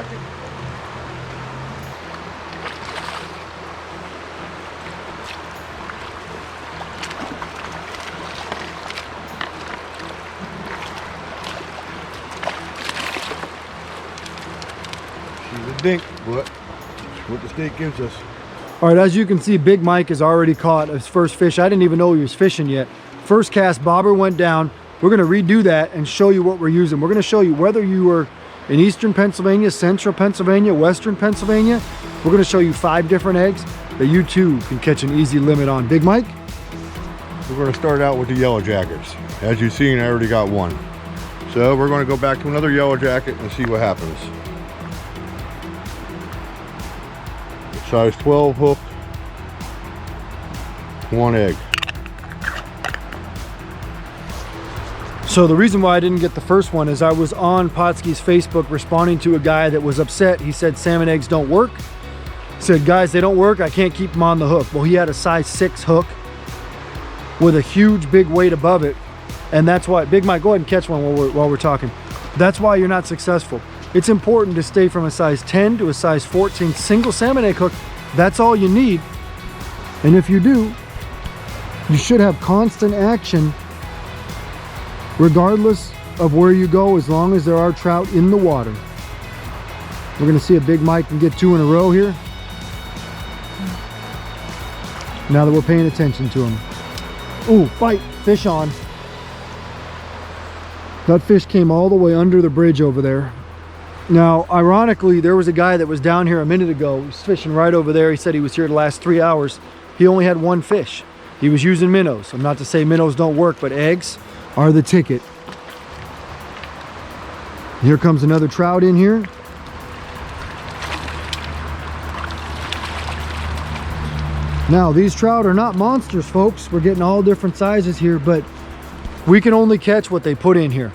jacket. She's a dink, but that's what the state gives us. All right, as you can see, Big Mike has already caught his first fish. I didn't even know he was fishing yet. First cast, bobber went down. We're gonna redo that and show you what we're using. We're gonna show you whether you are in Eastern Pennsylvania, Central Pennsylvania, Western Pennsylvania. We're gonna show you 5 different eggs that you too can catch an easy limit on. Big Mike? We're gonna start out with the yellow jackets. As you've seen, I already got one. So we're gonna go back to another yellow jacket and see what happens. Size 12 hook, 1 egg. So the reason why I didn't get the first one is I was on Pautzke's Facebook responding to a guy that was upset. He said salmon eggs don't work. He said, guys, they don't work. I can't keep them on the hook. Well, he had a size 6 hook with a huge big weight above it. And that's why, Big Mike, go ahead and catch one while we're talking. That's why you're not successful. It's important to stay from a size 10 to a size 14 single salmon egg hook. That's all you need. And if you do, you should have constant action regardless of where you go, as long as there are trout in the water. We're gonna see if Big Mike can get 2 in a row here, now that we're paying attention to him. Ooh, bite, fish on. That fish came all the way under the bridge over there. Now, ironically, there was a guy that was down here a minute ago. He was fishing right over there. He said he was here the last 3 hours. He only had 1 fish. He was using minnows. I'm not to say minnows don't work, but eggs are the ticket. Here comes another trout in here. Now, these trout are not monsters, folks. We're getting all different sizes here, but we can only catch what they put in here.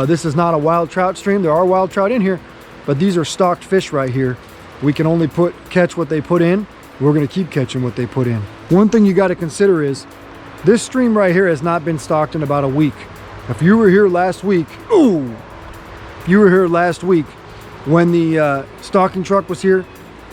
This is not a wild trout stream. There are wild trout in here, but these are stocked fish right here. We can only catch what they put in. We're gonna keep catching what they put in. One thing you gotta consider is, this stream right here has not been stocked in about a week. If you were here last week, if you were here last week when the stocking truck was here,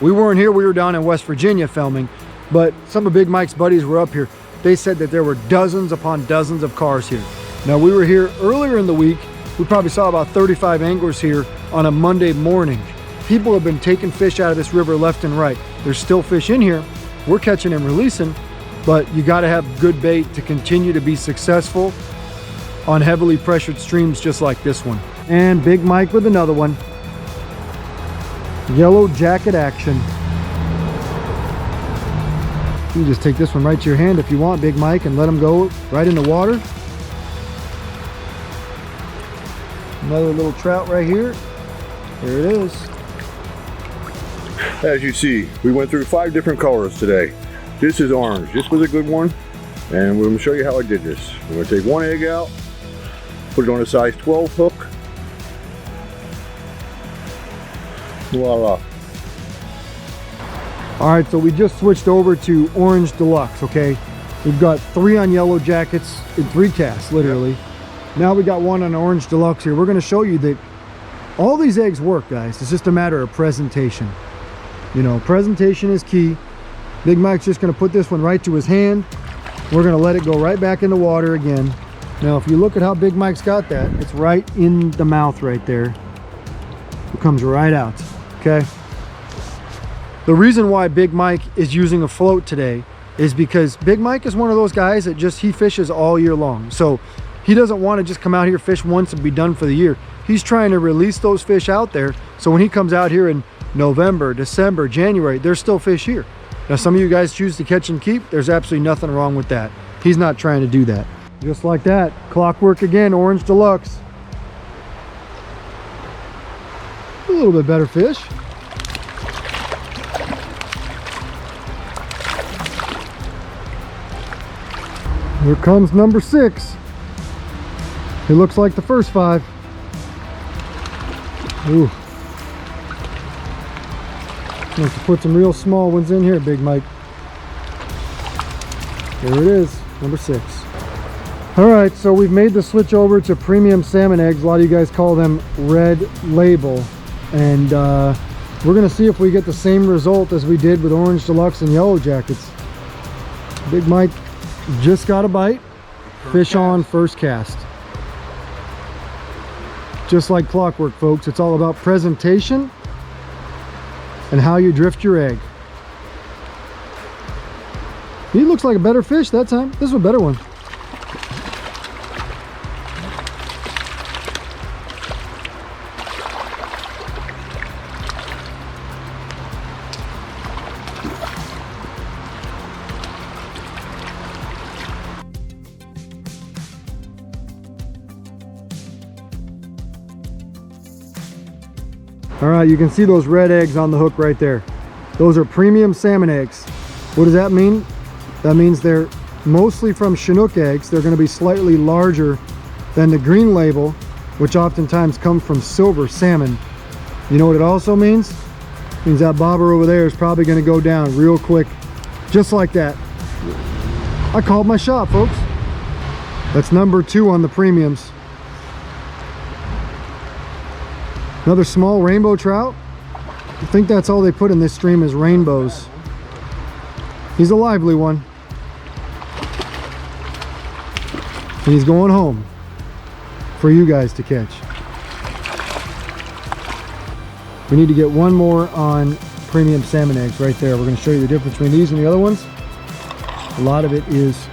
we weren't here, we were down in West Virginia filming, but some of Big Mike's buddies were up here. They said that there were dozens upon dozens of cars here. Now, we were here earlier in the week. We probably saw about 35 anglers here on a Monday morning. People have been taking fish out of this river left and right. There's still fish in here. We're catching and releasing, but you gotta have good bait to continue to be successful on heavily pressured streams just like this one. And Big Mike with another one. Yellow jacket action. You just take this one right to your hand if you want, Big Mike, and let him go right in the water. Another little trout right here. There it is. As you see, we went through 5 different colors today. This is orange. This was a good one, and we're going to show you how I did this. I'm going to take 1 egg out, put it on a size 12 hook. Voila. All right, so we just switched over to Orange Deluxe, okay? We've got 3 on yellow jackets in 3 casts, literally. Yep. Now we got 1 on Orange Deluxe here. We're gonna show you that all these eggs work, guys. It's just a matter of presentation. You know, presentation is key. Big Mike's just gonna put this one right to his hand. We're gonna let it go right back in the water again. Now, if you look at how Big Mike's got that, it's right in the mouth right there. It comes right out, okay? The reason why Big Mike is using a float today is because Big Mike is one of those guys that he fishes all year long. So he doesn't want to just come out here, fish once and be done for the year. He's trying to release those fish out there. So when he comes out here in November, December, January, there's still fish here. Now, some of you guys choose to catch and keep. There's absolutely nothing wrong with that. He's not trying to do that. Just like that, clockwork again, Orange Deluxe. A little bit better fish. Here comes number 6. It looks like the first 5. Ooh. Have to put some real small ones in here, Big Mike. There it is, number 6. All right, so we've made the switch over to premium salmon eggs. A lot of you guys call them red label. and we're gonna see if we get the same result as we did with Orange Deluxe and Yellow Jackets. Big Mike just got a bite. Fish on first cast. Just like clockwork, folks, it's all about presentation and how you drift your egg. He looks like a better fish that time. This is a better one. All right, you can see those red eggs on the hook right there. Those are premium salmon eggs. What does that mean? That means they're mostly from Chinook eggs. They're going to be slightly larger than the green label, which oftentimes come from silver salmon. You know what it also means? It means that bobber over there is probably going to go down real quick, just like that. I called my shot, folks. That's number 2 on the premiums. Another small rainbow trout. I think that's all they put in this stream is rainbows. He's a lively one. And he's going home for you guys to catch. We need to get one more on premium salmon eggs right there. We're going to show you the difference between these and the other ones. A lot of it is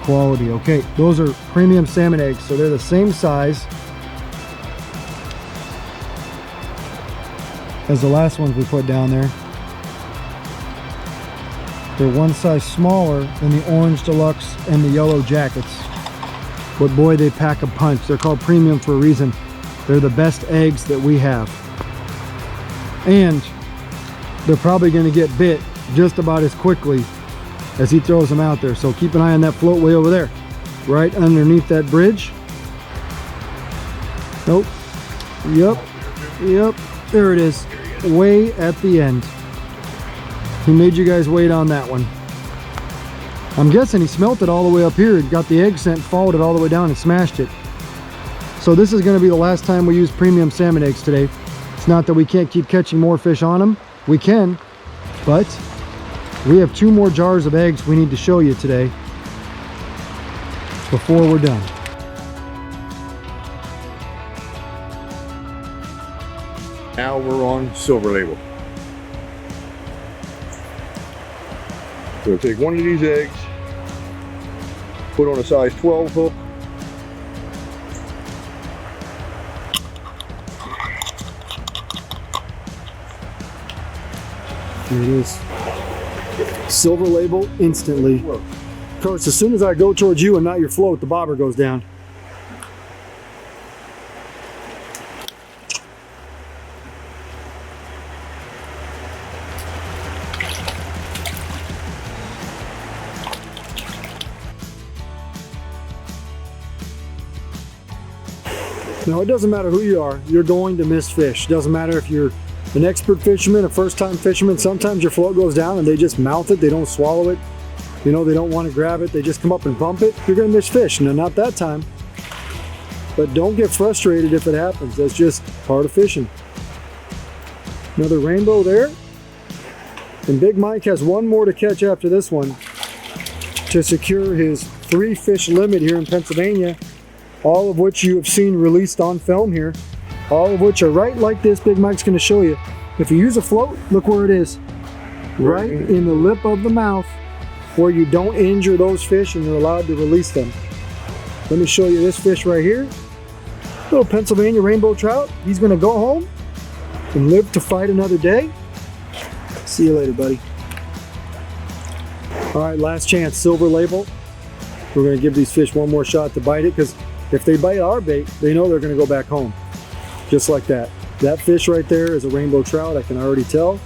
quality. Okay, those are premium salmon eggs, so they're the same size as the last ones we put down there. They're one size smaller than the Orange Deluxe and the Yellow Jackets. But boy, they pack a punch. They're called premium for a reason. They're the best eggs that we have. And they're probably gonna get bit just about as quickly as he throws them out there. So keep an eye on that float way over there, right underneath that bridge. Nope. Yep. There it is, way at the end. He made you guys wait on that one. I'm guessing he smelt it all the way up here, got the egg scent, followed it all the way down and smashed it. So this is gonna be the last time we use premium salmon eggs today. It's not that we can't keep catching more fish on them. We can, but we have 2 more jars of eggs we need to show you today before we're done. Now we're on silver label. So we'll take one of these eggs, put on a size 12 hook, Here it is. Silver label instantly. Of course, as soon as I go towards you and not your float, the bobber goes down. Now, it doesn't matter who you are, you're going to miss fish. It doesn't matter if you're an expert fisherman, a first-time fisherman. Sometimes your float goes down and they just mouth it, they don't swallow it. You know, they don't want to grab it, they just come up and bump it. You're going to miss fish. No, not that time. But don't get frustrated if it happens. That's just part of fishing. Another rainbow there. And Big Mike has one more to catch after this one to secure his 3-fish limit here in Pennsylvania. All of which you have seen released on film here. All of which are right like this. Big Mike's going to show you. If you use a float, look where it is. Right in the lip of the mouth where you don't injure those fish and you're allowed to release them. Let me show you this fish right here. Little Pennsylvania rainbow trout. He's going to go home and live to fight another day. See you later, buddy. All right, last chance, silver label. We're going to give these fish one more shot to bite it, because if they bite our bait, they know they're going to go back home. Just like that. That fish right there is a rainbow trout, I can already tell.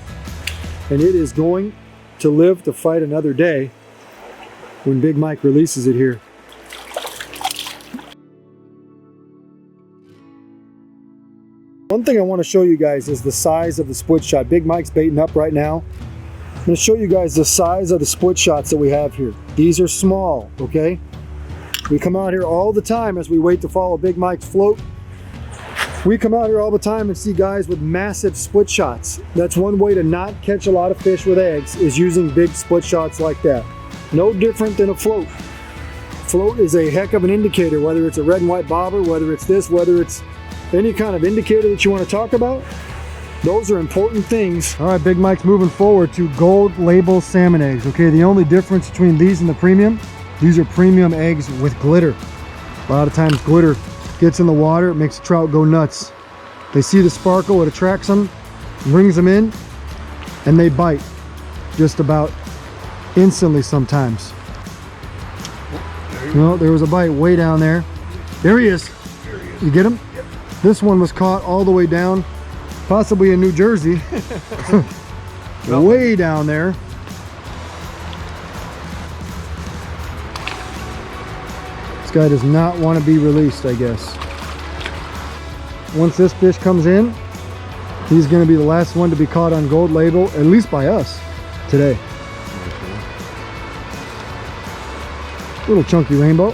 And it is going to live to fight another day when Big Mike releases it here. One thing I want to show you guys is the size of the split shot. Big Mike's baiting up right now. I'm going to show you guys the size of the split shots that we have here. These are small, okay? We come out here all the time as we wait to follow Big Mike's float. We come out here all the time and see guys with massive split shots. That's one way to not catch a lot of fish with eggs, is using big split shots like that. No different than a float. Float is a heck of an indicator, whether it's a red and white bobber, whether it's this, whether it's any kind of indicator that you want to talk about. Those are important things. All right, Big Mike's moving forward to gold label salmon eggs. Okay, the only difference between these and the premium, these are premium eggs with glitter. A lot of times glitter gets in the water, it makes the trout go nuts. They see the sparkle, it attracts them, brings them in, and they bite just about instantly sometimes. Well, there was a bite way down there. There he is. You get him? Yep. This one was caught all the way down, possibly in New Jersey. Way down there. This guy does not want to be released, I guess. Once this fish comes in, he's going to be the last one to be caught on gold label, at least by us today. Little chunky rainbow.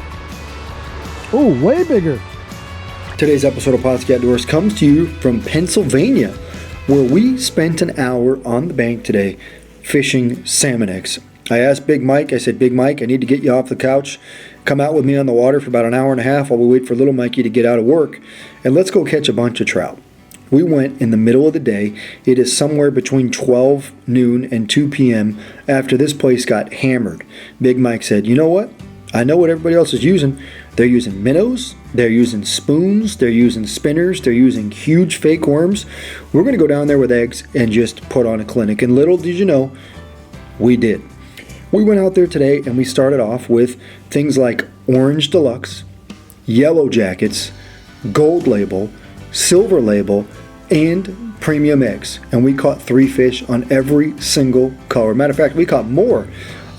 Oh, way bigger. Today's episode of Pautzke Outdoors comes to you from Pennsylvania, where we spent an hour on the bank today fishing salmon eggs. I asked Big Mike, I said, Big Mike, I need to get you off the couch. Come out with me on the water for about an hour and a half while we wait for little Mikey to get out of work, and let's go catch a bunch of trout. We went in the middle of the day. It is somewhere between 12 noon and 2 p.m. after this place got hammered. Big Mike said, you know what? I know what everybody else is using. They're using minnows, they're using spoons, they're using spinners, they're using huge fake worms. We're going to go down there with eggs and just put on a clinic. And little did you know, we did. We went out there today and we started off with things like orange deluxe, yellow jackets, gold label, silver label, and premium eggs. And we caught 3 fish on every single color. Matter of fact, we caught more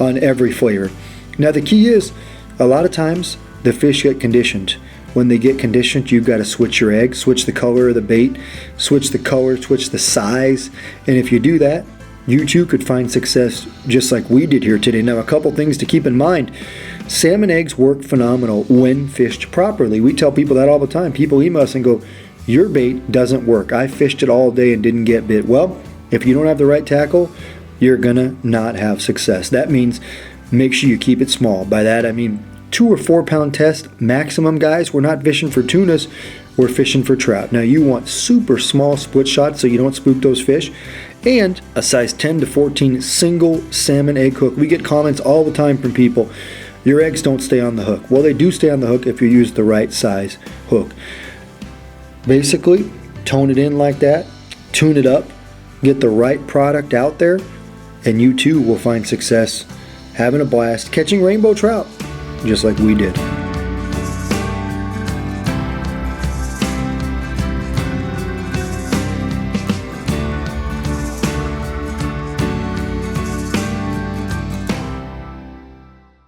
on every flavor. Now the key is, a lot of times the fish get conditioned. When they get conditioned, you've got to switch your egg, switch the color of the bait, switch the color, switch the size. And if you do that, you too could find success just like we did here today. Now, a couple things to keep in mind. Salmon eggs work phenomenal when fished properly. We tell people that all the time. People email us and go, your bait doesn't work. I fished it all day and didn't get bit. Well, if you don't have the right tackle, you're gonna not have success. That means make sure you keep it small. By that I mean 2 or 4 pound test maximum, guys. We're not fishing for tunas, we're fishing for trout. Now you want super small split shots so you don't spook those fish, and a size 10 to 14 single salmon egg hook. We get comments all the time from people, your eggs don't stay on the hook. Well, they do stay on the hook if you use the right size hook. Basically, tone it in like that, tune it up, get the right product out there, and you too will find success having a blast catching rainbow trout, just like we did.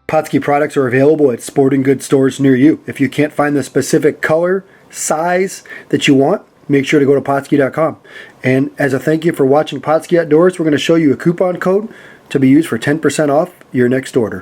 Pautzke products are available at sporting goods stores near you. If you can't find the specific color, size that you want, make sure to go to Pautzke.com. And as a thank you for watching Pautzke Outdoors, we're going to show you a coupon code to be used for 10% off your next order.